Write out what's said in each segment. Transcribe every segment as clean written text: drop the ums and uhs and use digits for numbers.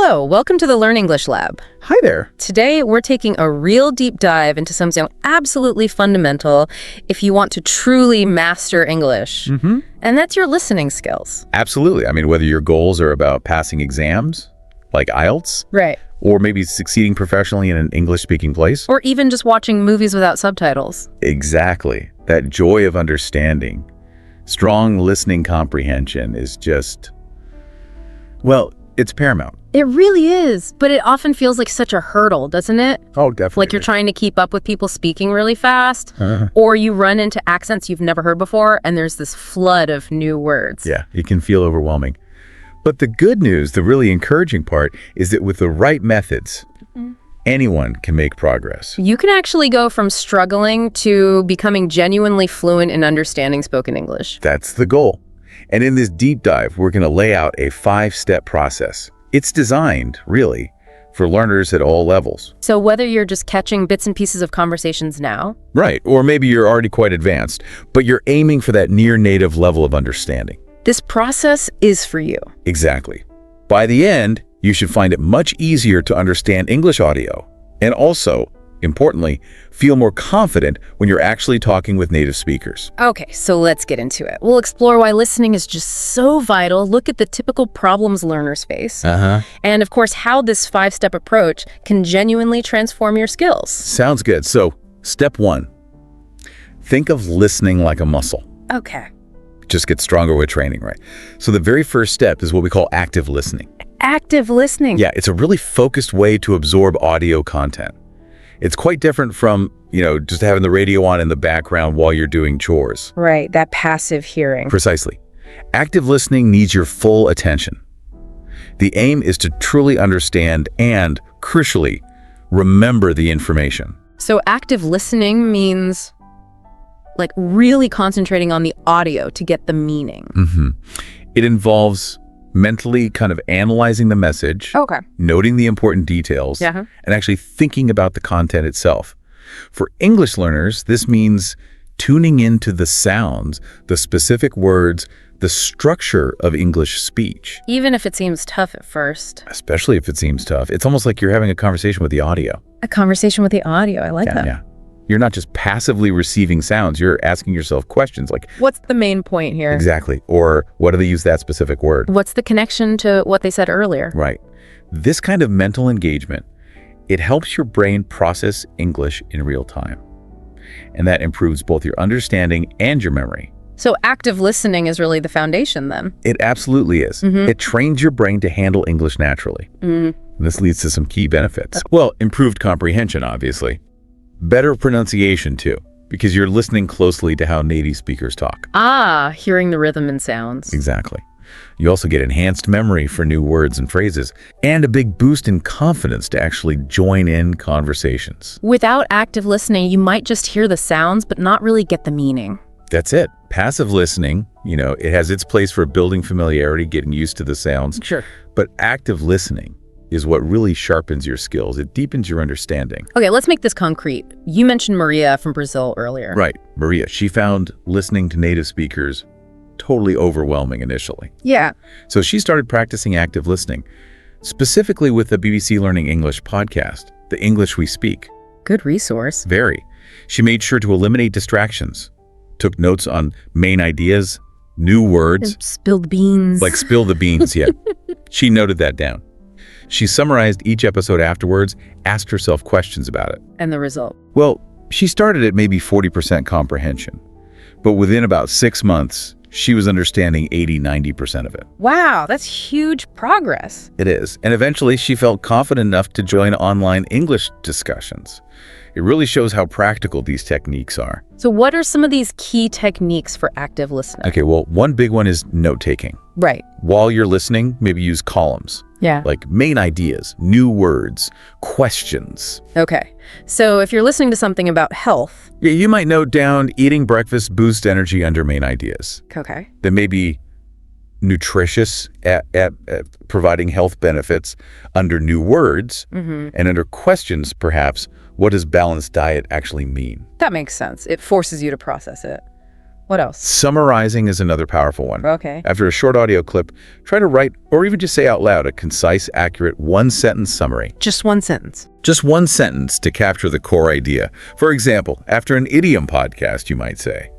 Hello, welcome to the Learn English Lab. Hi there. Today, we're taking a real deep dive into something absolutely fundamental if you want to truly master English. And that's your listening skills. Absolutely. I mean, whether your goals are about passing exams, like IELTS, Right. or maybe succeeding professionally in an English-speaking place. Or even just watching movies without subtitles. Exactly. That joy of understanding. Strong listening comprehension is just, well, it's paramount. It really is, but it often feels like such a hurdle, doesn't it? Oh, definitely. Like you're trying to keep up with people speaking really fast, or you run into accents you've never heard before, and there's this flood of new words. Yeah, it can feel overwhelming. But the good news, the really encouraging part, is that with the right methods, anyone can make progress. You can actually go from struggling to becoming genuinely fluent in understanding spoken English. That's the goal. And in this deep dive, we're going to lay out a 5-step process. It's designed, really, for learners at all levels. So whether you're just catching bits and pieces of conversations now, Right, or maybe you're already quite advanced, but you're aiming for that near-native level of understanding. this process is for you. Exactly. By the end, you should find it much easier to understand English audio, and also, importantly, feel more confident when you're actually talking with native speakers. Okay, so let's get into it. We'll explore why listening is just so vital, look at the typical problems learners face, and of course, how this 5-step approach can genuinely transform your skills. Sounds good. So, step 1. Think of listening like a muscle. Okay. Just get stronger with training, right? So the very first step is what we call active listening. Active listening. Yeah, it's a really focused way to absorb audio content. It's quite different from, just having the radio on in the background while you're doing chores. Right, that passive hearing. Precisely. Active listening needs your full attention. The aim is to truly understand and, crucially, remember the information. So active listening means like really concentrating on the audio to get the meaning. It involves mentally kind of analyzing the message, Okay. noting the important details, Yeah. and actually thinking about the content itself. For English learners, this means tuning into the sounds, the specific words, the structure of English speech. Even if it seems tough at first. Especially if it seems tough. It's almost like you're having a conversation with the audio. A conversation with the audio. I like that. Yeah. You're not just passively receiving sounds. You're asking yourself questions like, What's the main point here? exactly, or what do they use that specific word? What's the connection to what they said earlier? Right. This kind of mental engagement, it helps your brain process English in real time. And that improves both your understanding and your memory. So active listening is really the foundation then. It absolutely is. It trains your brain to handle English naturally. This leads to some key benefits. Well, improved comprehension, obviously. Better pronunciation, too, because you're listening closely to how native speakers talk. Hearing the rhythm and sounds. Exactly. You also get enhanced memory for new words and phrases, and a big boost in confidence to actually join in conversations. Without active listening, you might just hear the sounds, but not really get the meaning. That's it. Passive listening, it has its place for building familiarity, getting used to the sounds. Sure. But active listening is what really sharpens your skills. It deepens your understanding. Okay, let's make this concrete. You mentioned Maria from Brazil earlier. Right. Maria, she found listening to native speakers totally overwhelming initially. Yeah. So she started practicing active listening, specifically with the BBC Learning English podcast, The English We Speak. Good resource. Very. She made sure to eliminate distractions, took notes on main ideas, new words. Spilled beans. Like spill the beans, yeah. She noted that down. She summarized each episode afterwards, asked herself questions about it. And the result. Well, she started at maybe 40% comprehension, but within about 6 months, she was understanding 80–90% of it. Wow, that's huge progress. It is. And eventually, she felt confident enough to join online English discussions. It really shows how practical these techniques are. So what are some of these key techniques for active listening? Okay, well, one big one is note-taking. Right. While you're listening, maybe use columns. Yeah. Like main ideas, new words, questions. Okay. So if you're listening to something about health. Yeah, you might note down eating breakfast boosts energy under main ideas. Okay. That may be nutritious at providing health benefits under new words, and under questions, perhaps, what does balanced diet actually mean? That makes sense. It forces you to process it. What else? Summarizing is another powerful one. Okay. After a short audio clip, try to write or even just say out loud a concise, accurate one-sentence summary. Just one sentence. Just one sentence to capture the core idea. For example, after an idiom podcast, you might say,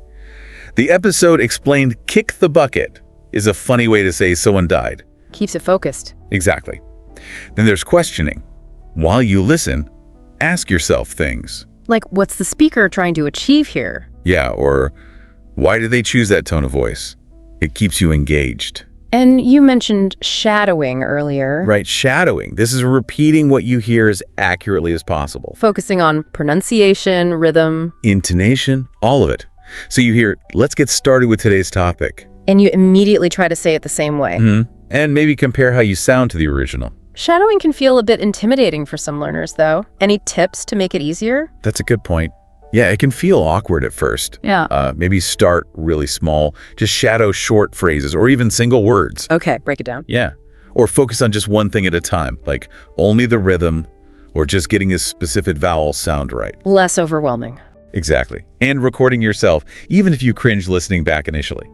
"The episode explained kick the bucket is a funny way to say someone died." Keeps it focused. Exactly. Then there's questioning. While you listen, ask yourself things. Like, what's the speaker trying to achieve here? Yeah, or why did they choose that tone of voice? It keeps you engaged. And you mentioned shadowing earlier. Right, shadowing. This is repeating what you hear as accurately as possible. Focusing on pronunciation, rhythm. Intonation, all of it. So you hear, let's get started with today's topic. And you immediately try to say it the same way. And maybe compare how you sound to the original. Shadowing can feel a bit intimidating for some learners, though. Any tips to make it easier? That's a good point. Yeah, it can feel awkward at first. Yeah. Maybe start really small. Just shadow short phrases or even single words. Okay, break it down. Yeah. Or focus on just one thing at a time, like only the rhythm or just getting a specific vowel sound right. Less overwhelming. Exactly. And recording yourself, even if you cringe listening back initially.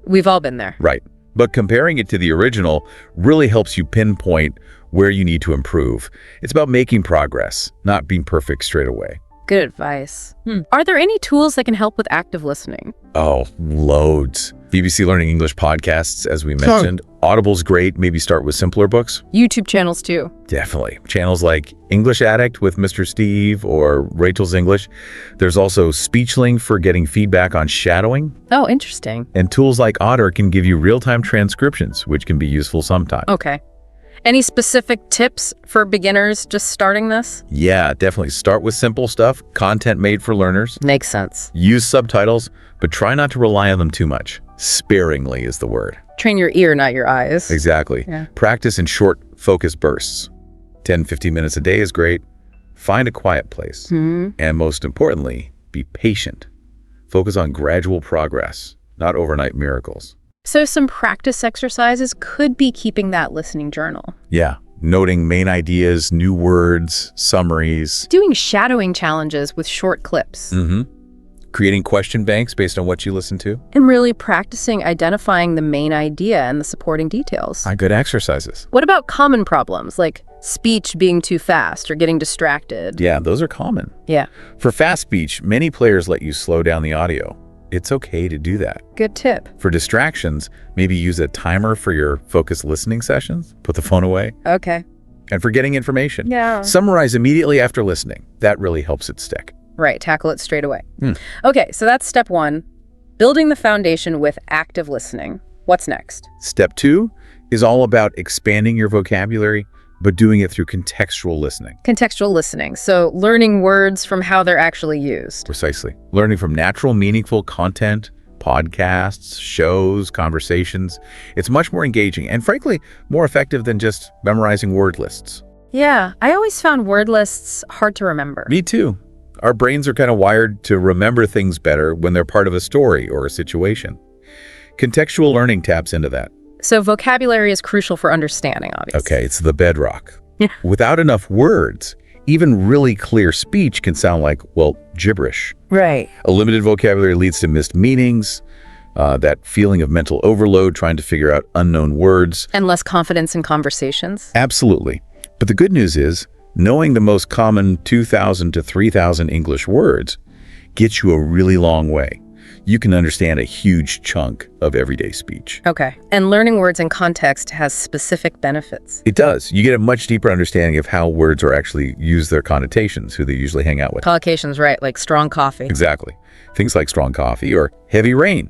We've all been there. Right. But comparing it to the original really helps you pinpoint where you need to improve. It's about making progress, not being perfect straight away. Good advice. Are there any tools that can help with active listening? Oh, loads. BBC Learning English podcasts, as we mentioned. Audible's great. Maybe start with simpler books. YouTube channels, too. Definitely. Channels like English Addict with Mr. Steve or Rachel's English. There's also SpeechLink for getting feedback on shadowing. Oh, interesting. And tools like Otter can give you real-time transcriptions, which can be useful sometimes. Okay. Any specific tips for beginners just starting this? Yeah, definitely. Start with simple stuff, content made for learners. Makes sense. Use subtitles, but try not to rely on them too much. Sparingly is the word. Train your ear, not your eyes. Exactly. Yeah. Practice in short, focused bursts. 10, 15 minutes a day is great. Find a quiet place. And most importantly, be patient. Focus on gradual progress, not overnight miracles. So some practice exercises could be keeping that listening journal. Yeah. Noting main ideas, new words, summaries. Doing shadowing challenges with short clips. Creating question banks based on what you listen to. And really practicing identifying the main idea and the supporting details. Good exercises. What about common problems like speech being too fast or getting distracted? Yeah, those are common. Yeah. For fast speech, many players let you slow down the audio. It's okay to do that. Good tip. For distractions, maybe use a timer for your focused listening sessions. Put the phone away. Okay. And for getting information, Yeah. summarize immediately after listening. That really helps it stick. Right, tackle it straight away. Okay, so that's step 1, building the foundation with active listening. What's next? Step 2 is all about expanding your vocabulary, but doing it through contextual listening. Contextual listening, so learning words from how they're actually used. Precisely. Learning from natural, meaningful content, podcasts, shows, conversations. It's much more engaging and, frankly, more effective than just memorizing word lists. Yeah, I always found word lists hard to remember. Me too. Our brains are kind of wired to remember things better when they're part of a story or a situation. Contextual learning taps into that. So vocabulary is crucial for understanding, obviously. Okay, it's the bedrock. Yeah. Without enough words, even really clear speech can sound like, well, gibberish. Right. A limited vocabulary leads to missed meanings, that feeling of mental overload trying to figure out unknown words. And less confidence in conversations. Absolutely. But the good news is, knowing the most common 2,000 to 3,000 English words gets you a really long way. You can understand a huge chunk of everyday speech. Okay. And learning words in context has specific benefits. It does. You get a much deeper understanding of how words are actually use their connotations, who they usually hang out with. Collocations, right, like strong coffee. Exactly. Things like strong coffee or heavy rain.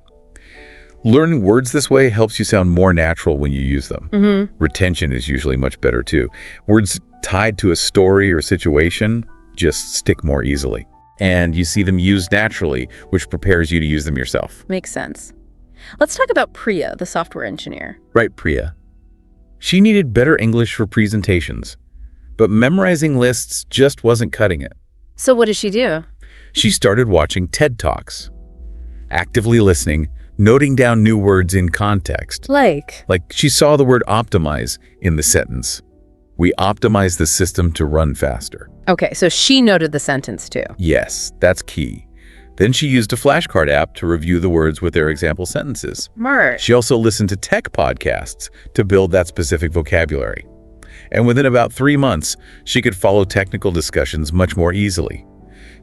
Learning words this way helps you sound more natural when you use them. Retention is usually much better too. Words tied to a story or situation just stick more easily. And you see them used naturally, which prepares you to use them yourself. Makes sense. Let's talk about Priya, the software engineer. Right, Priya. She needed better English for presentations, but memorizing lists just wasn't cutting it. So what did she do? She started watching TED Talks, actively listening, noting down new words in context. Like She saw the word optimize in the sentence. We optimize the system to run faster. Okay, so she noted the sentence too. Yes, that's key. Then she used a flashcard app to review the words with their example sentences. Smart. She also listened to tech podcasts to build that specific vocabulary. And within about 3 months, she could follow technical discussions much more easily.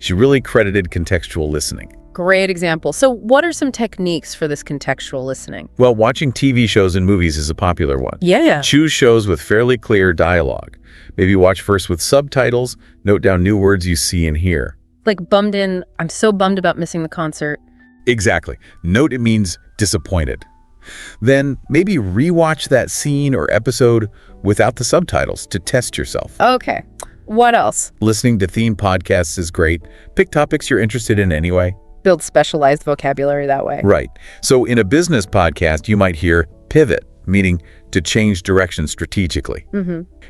She really credited contextual listening. Great example. So what are some techniques for this contextual listening? Well, watching TV shows and movies is a popular one. Yeah. Choose shows with fairly clear dialogue. Maybe watch first with subtitles, note down new words you see and hear. Like bummed in, I'm so bummed about missing the concert. Exactly. Note it means disappointed. Then maybe rewatch that scene or episode without the subtitles to test yourself. Okay. What else? Listening to theme podcasts is great. Pick topics you're interested in anyway. Build specialized vocabulary that way. Right. So in a business podcast, you might hear pivot, meaning to change direction strategically.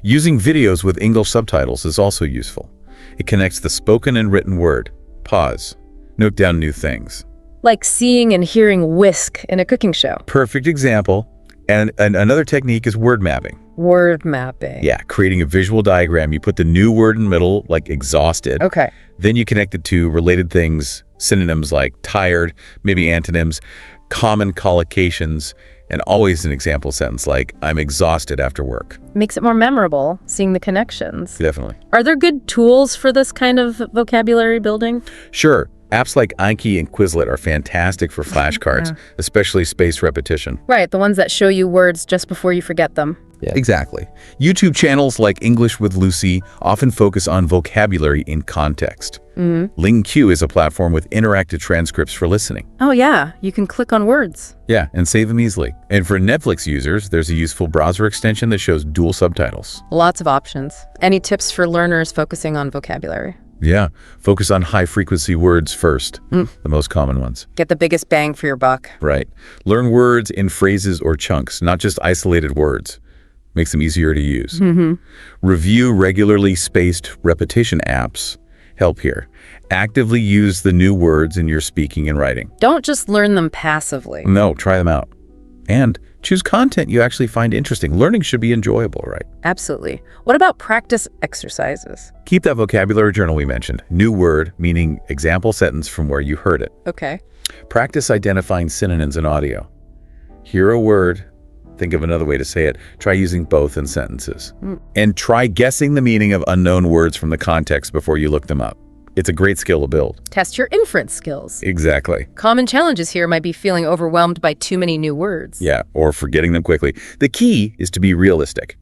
Using videos with English subtitles is also useful. It connects the spoken and written word. Pause. Note down new things. Like seeing and hearing whisk in a cooking show. Perfect example. And another technique is word mapping. Word mapping. Yeah, creating a visual diagram. You put the new word in the middle, like exhausted. Okay. Then you connect it to related things, synonyms like tired, maybe antonyms, common collocations, and always an example sentence like, I'm exhausted after work. Makes it more memorable, seeing the connections. Definitely. Are there good tools for this kind of vocabulary building? Sure. Apps like Anki and Quizlet are fantastic for flashcards, especially spaced repetition. Right, the ones that show you words just before you forget them. Yeah, exactly. YouTube channels like English with Lucy often focus on vocabulary in context. LingQ is a platform with interactive transcripts for listening. Oh yeah, you can click on words. Yeah, and save them easily. And for Netflix users, there's a useful browser extension that shows dual subtitles. Lots of options. Any tips for learners focusing on vocabulary? Yeah, focus on high-frequency words first, the most common ones. Get the biggest bang for your buck. Right. Learn words in phrases or chunks, not just isolated words. Makes them easier to use. Review regularly spaced repetition apps. Help here. Actively use the new words in your speaking and writing. Don't just learn them passively. No, try them out. And choose content you actually find interesting. Learning should be enjoyable, right? Absolutely. What about practice exercises? Keep that vocabulary journal we mentioned. New word, meaning example sentence from where you heard it. Okay. Practice identifying synonyms in audio. Hear a word, think of another way to say it. Try using both in sentences. And try guessing the meaning of unknown words from the context before you look them up. It's a great skill to build. Test your inference skills. Exactly. Common challenges here might be feeling overwhelmed by too many new words. Yeah, or forgetting them quickly. The key is to be realistic.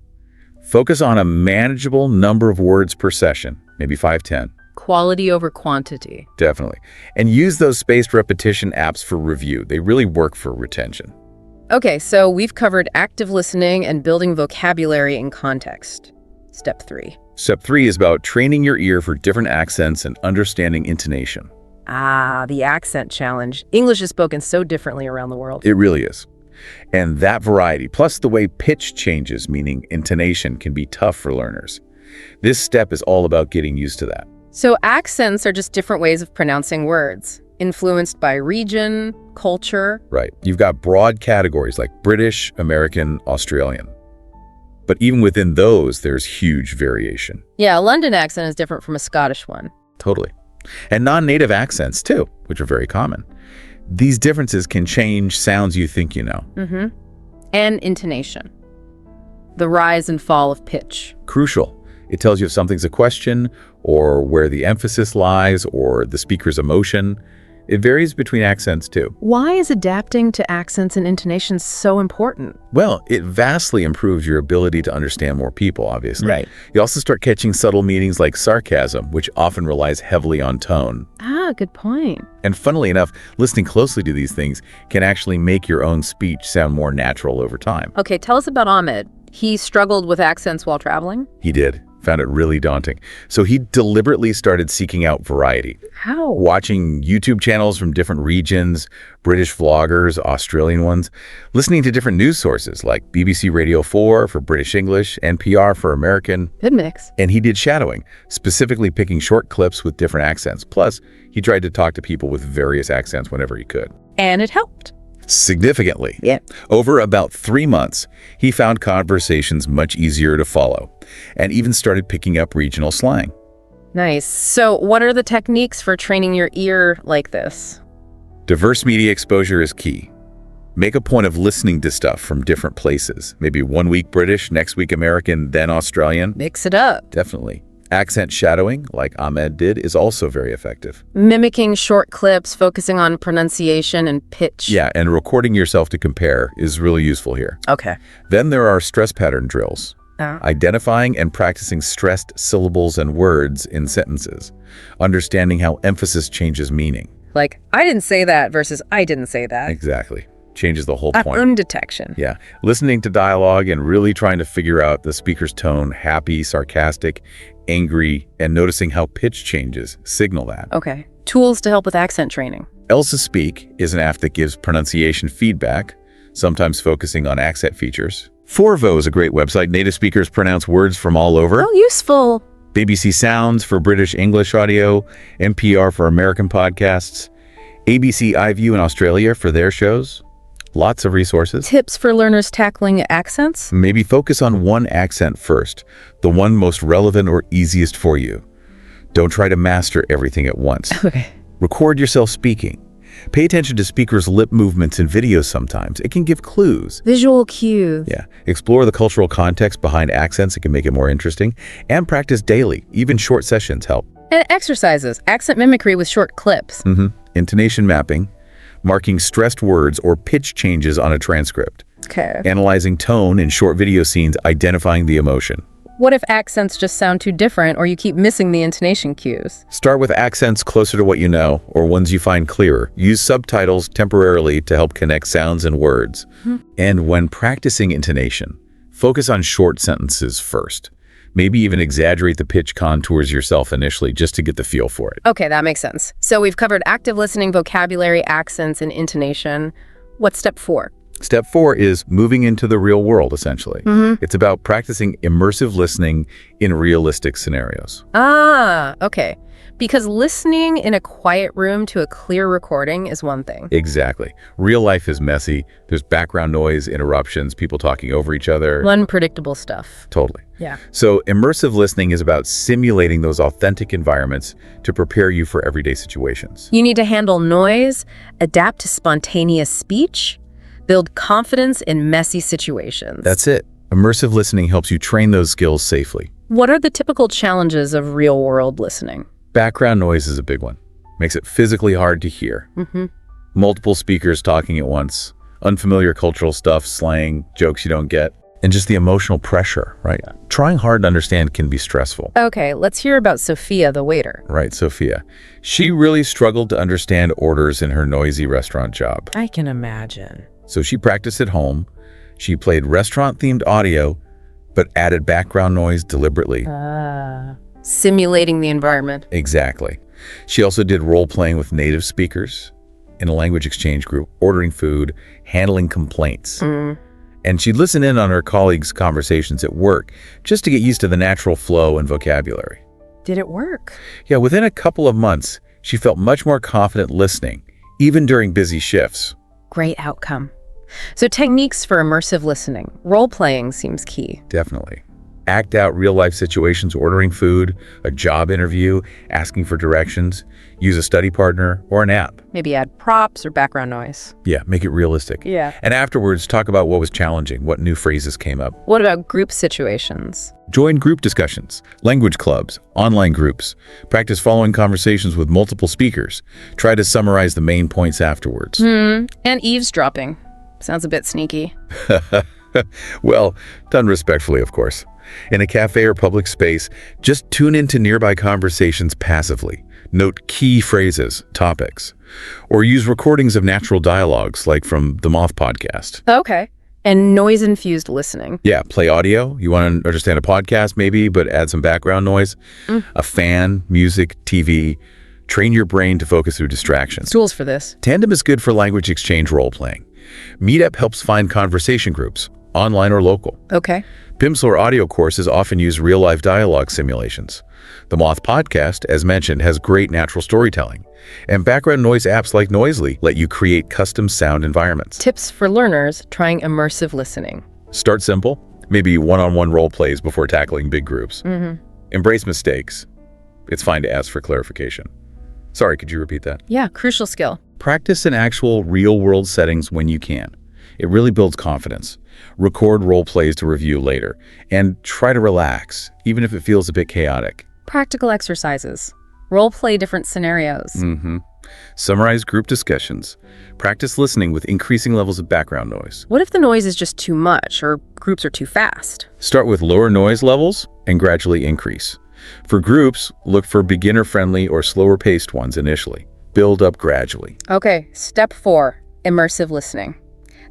Focus on a manageable number of words per session, maybe 5-10. Quality over quantity. Definitely. And use those spaced repetition apps for review. They really work for retention. Okay, so we've covered active listening and building vocabulary in context. Step 3. Step 3 is about training your ear for different accents and understanding intonation. Ah, the accent challenge. English is spoken so differently around the world. It really is. And that variety, plus the way pitch changes, meaning intonation, can be tough for learners. This step is all about getting used to that. So accents are just different ways of pronouncing words, influenced by region, culture. Right. You've got broad categories like British, American, Australian. But even within those, there's huge variation. Yeah, a London accent is different from a Scottish one. Totally. And non-native accents, too, which are very common. These differences can change sounds you think you know. And intonation. The rise and fall of pitch. Crucial. It tells you if something's a question, or where the emphasis lies, or the speaker's emotion. It varies between accents, too. Why is adapting to accents and intonations so important? Well, it vastly improves your ability to understand more people, obviously. Right. You also start catching subtle meanings like sarcasm, which often relies heavily on tone. Ah, good point. And funnily enough, listening closely to these things can actually make your own speech sound more natural over time. Okay, tell us about Ahmed. He struggled with accents while traveling? He did. Found it really daunting. So he deliberately started seeking out variety. How? Watching YouTube channels from different regions, British vloggers, Australian ones, listening to different news sources like BBC Radio 4 for British English, NPR for American. Good mix. And he did shadowing, specifically picking short clips with different accents. Plus, he tried to talk to people with various accents whenever he could. And it helped. Significantly. Yeah. Over about 3 months, he found conversations much easier to follow and even started picking up regional slang. Nice. So what are the techniques for training your ear like this? Diverse media exposure is key. Make a point of listening to stuff from different places. Maybe 1 week British, next week American, then Australian. Mix it up. Definitely. Accent shadowing, like Ahmed did, is also very effective. Mimicking short clips, focusing on pronunciation and pitch. Yeah, and recording yourself to compare is really useful here. Okay. Then there are stress pattern drills. Identifying and practicing stressed syllables and words in sentences. Understanding how emphasis changes meaning. Like, I didn't say that versus I didn't say that. Exactly. Changes the whole point. Undetection. Yeah. Listening to dialogue and really trying to figure out the speaker's tone, happy, sarcastic, angry, and noticing how pitch changes signal that. Okay. Tools to help with accent training. Elsa Speak is an app that gives pronunciation feedback, sometimes focusing on accent features. Forvo is a great website. Native speakers pronounce words from all over. Oh, useful. BBC Sounds for British English audio, NPR for American podcasts, ABC iView in Australia for their shows. Lots of resources. Tips for learners tackling accents? Maybe focus on one accent first, the one most relevant or easiest for you. Don't try to master everything at once. Okay. Record yourself speaking. Pay attention to speakers' lip movements in videos sometimes. It can give clues. Visual cues. Yeah. Explore the cultural context behind accents. It can make it more interesting. And practice daily. Even short sessions help. And exercises. Accent mimicry with short clips. Intonation mapping. Marking stressed words or pitch changes on a transcript. Okay. Analyzing tone in short video scenes, identifying the emotion. What if accents just sound too different or you keep missing the intonation cues? Start with accents closer to what you know or ones you find clearer. Use subtitles temporarily to help connect sounds and words. And when practicing intonation, focus on short sentences first. Maybe even exaggerate the pitch contours yourself initially just to get the feel for it. Okay, that makes sense. So we've covered active listening, vocabulary, accents, and intonation. What's step 4? Step 4 is moving into the real world, essentially. It's about practicing immersive listening in realistic scenarios. Ah, okay. Because listening in a quiet room to a clear recording is one thing. Exactly. Real life is messy. There's background noise, interruptions, people talking over each other. Unpredictable stuff. Totally. Yeah. So immersive listening is about simulating those authentic environments to prepare you for everyday situations. You need to handle noise, adapt to spontaneous speech, build confidence in messy situations. That's it. Immersive listening helps you train those skills safely. What are the typical challenges of real-world listening? Background noise is a big one. Makes it physically hard to hear. Multiple speakers talking at once, unfamiliar cultural stuff, slang, jokes you don't get, and just the emotional pressure, right? Trying hard to understand can be stressful. Okay, let's hear about Sophia, the waiter. Right, Sophia. She really struggled to understand orders in her noisy restaurant job. I can imagine. So she practiced at home. She played restaurant-themed audio, but added background noise deliberately. Simulating the environment. Exactly. She also did role-playing with native speakers in a language exchange group, ordering food, handling complaints. And she'd listen in on her colleagues' conversations at work just to get used to the natural flow and vocabulary. Did it work? Yeah, within a couple of months, she felt much more confident listening, even during busy shifts. Great outcome. So techniques for immersive listening. Role-playing seems key. Definitely. Act out real-life situations, ordering food, a job interview, asking for directions. Use a study partner or an app. Maybe add props or background noise. Yeah, make it realistic. Yeah. And afterwards, talk about what was challenging, what new phrases came up. What about group situations? Join group discussions, language clubs, online groups. Practice following conversations with multiple speakers. Try to summarize the main points afterwards. And eavesdropping. Sounds a bit sneaky. Well, done respectfully, of course. In a cafe or public space, just tune into nearby conversations passively. Note key phrases, topics, or use recordings of natural dialogues like from the Moth podcast. Okay. And noise-infused listening. Yeah, play audio. You want to understand a podcast maybe, but add some background noise. A fan, music, TV. Train your brain to focus through distractions. Tools for this. Tandem is good for language exchange role-playing. Meetup helps find conversation groups, online or local. Okay. Pimsleur audio courses often use real-life dialogue simulations. The Moth podcast, as mentioned, has great natural storytelling. And background noise apps like Noisely let you create custom sound environments. Tips for learners trying immersive listening. Start simple, maybe one-on-one role plays before tackling big groups. Embrace mistakes. it's fine to ask for clarification. Sorry, could you repeat that? Yeah, crucial skill. Practice in actual real-world settings when you can. It really builds confidence. Record role plays to review later, and try to relax, even if it feels a bit chaotic. Practical exercises. Role play different scenarios. Summarize group discussions. Practice listening with increasing levels of background noise. What if the noise is just too much or groups are too fast? Start with lower noise levels and gradually increase. For groups, look for beginner-friendly or slower-paced ones initially. Build up gradually. Okay, step 4, immersive listening.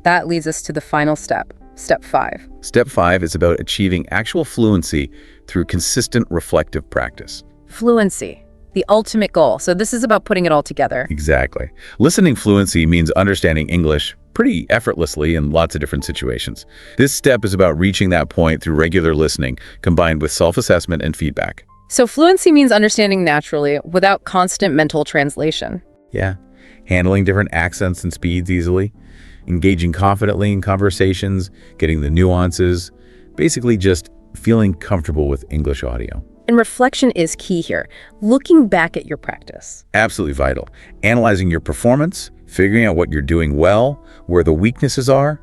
That leads us to the final step, step 5. Step 5 is about achieving actual fluency through consistent reflective practice. Fluency, the ultimate goal. So this is about putting it all together. Exactly. Listening fluency means understanding English pretty effortlessly in lots of different situations. This step is about reaching that point through regular listening, combined with self-assessment and feedback. So fluency means understanding naturally without constant mental translation. Yeah. Handling different accents and speeds easily, engaging confidently in conversations, getting the nuances, basically just feeling comfortable with English audio. And reflection is key here. Looking back at your practice. Absolutely vital. Analyzing your performance, figuring out what you're doing well, where the weaknesses are,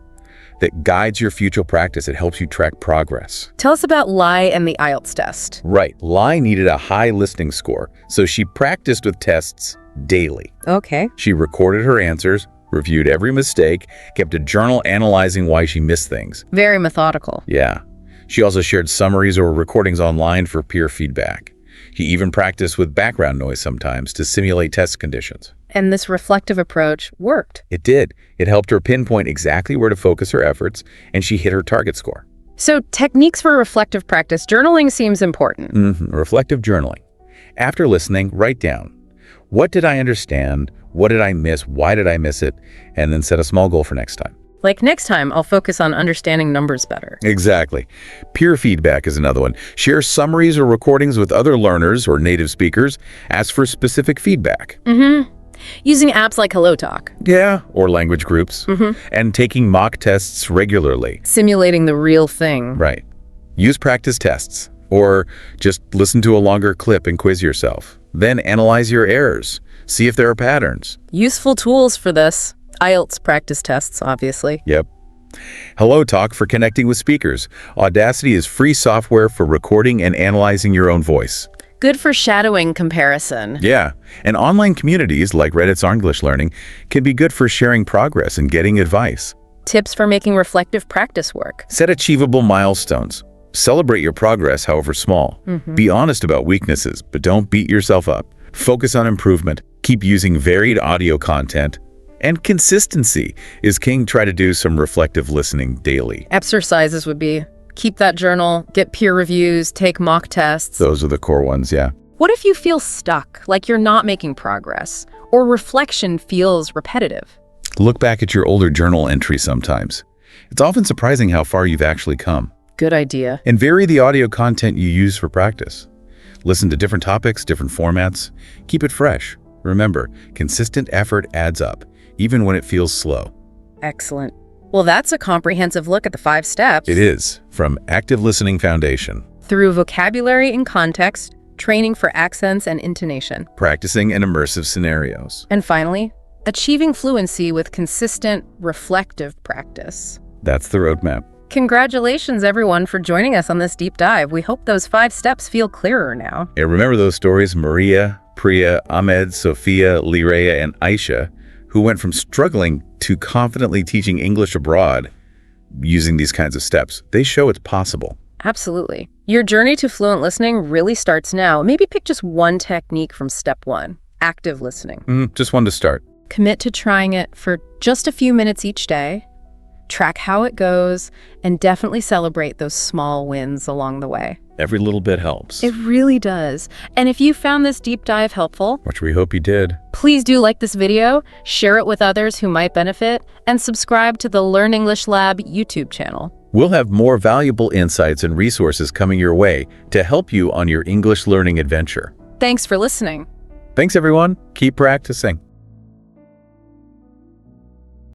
that guides your future practice. It helps you track progress. Tell us about Lai and the IELTS test. Right. Lai needed a high listening score, so she practiced with tests daily. Okay. She recorded her answers, reviewed every mistake, kept a journal analyzing why she missed things. Very methodical. Yeah. She also shared summaries or recordings online for peer feedback. He even practiced with background noise sometimes to simulate test conditions. And this reflective approach worked. It did. It helped her pinpoint exactly where to focus her efforts, and she hit her target score. So techniques for reflective practice. Journaling seems important. Reflective journaling. After listening, write down, what did I understand? What did I miss? Why did I miss it? And then set a small goal for next time. Like next time, I'll focus on understanding numbers better. Exactly. Peer feedback is another one. Share summaries or recordings with other learners or native speakers. Ask for specific feedback. Using apps like HelloTalk. Yeah, or language groups. And taking mock tests regularly. Simulating the real thing. Right. Use practice tests, or just listen to a longer clip and quiz yourself. Then analyze your errors. See if there are patterns. Useful tools for this. IELTS practice tests, obviously. Yep. HelloTalk for connecting with speakers. Audacity is free software for recording and analyzing your own voice. Good for shadowing comparison. Yeah, and online communities like Reddit's English Learning can be good for sharing progress and getting advice. Tips for making reflective practice work. Set achievable milestones. Celebrate your progress, however small. Be honest about weaknesses, but don't beat yourself up. Focus on improvement. Keep using varied audio content. And consistency is king. Try to do some reflective listening daily. Exercises would be keep that journal, get peer reviews, take mock tests. Those are the core ones, yeah. What if you feel stuck, like you're not making progress, or reflection feels repetitive? Look back at your older journal entries sometimes. It's often surprising how far you've actually come. Good idea. And vary the audio content you use for practice. Listen to different topics, different formats. Keep it fresh. Remember, consistent effort adds up, even when it feels slow. Excellent. Well, that's a comprehensive look at the 5 steps. It is, from Active Listening Foundation. Through vocabulary and context, training for accents and intonation. Practicing in immersive scenarios. And finally, achieving fluency with consistent, reflective practice. That's the roadmap. Congratulations, everyone, for joining us on this deep dive. We hope those 5 steps feel clearer now. And remember those stories, Maria, Priya, Ahmed, Sophia, Lirea, and Aisha, who went from struggling to confidently teaching English abroad using these kinds of steps. They show it's possible. Absolutely. Your journey to fluent listening really starts now. Maybe pick just one technique from step 1, active listening. Just one to start. Commit to trying it for just a few minutes each day. Track how it goes, and definitely celebrate those small wins along the way. Every little bit helps. It really does. And if you found this deep dive helpful, which we hope you did, please do like this video, share it with others who might benefit, and subscribe to the Learn English Lab YouTube channel. We'll have more valuable insights and resources coming your way to help you on your English learning adventure. Thanks for listening. Thanks, everyone. Keep practicing.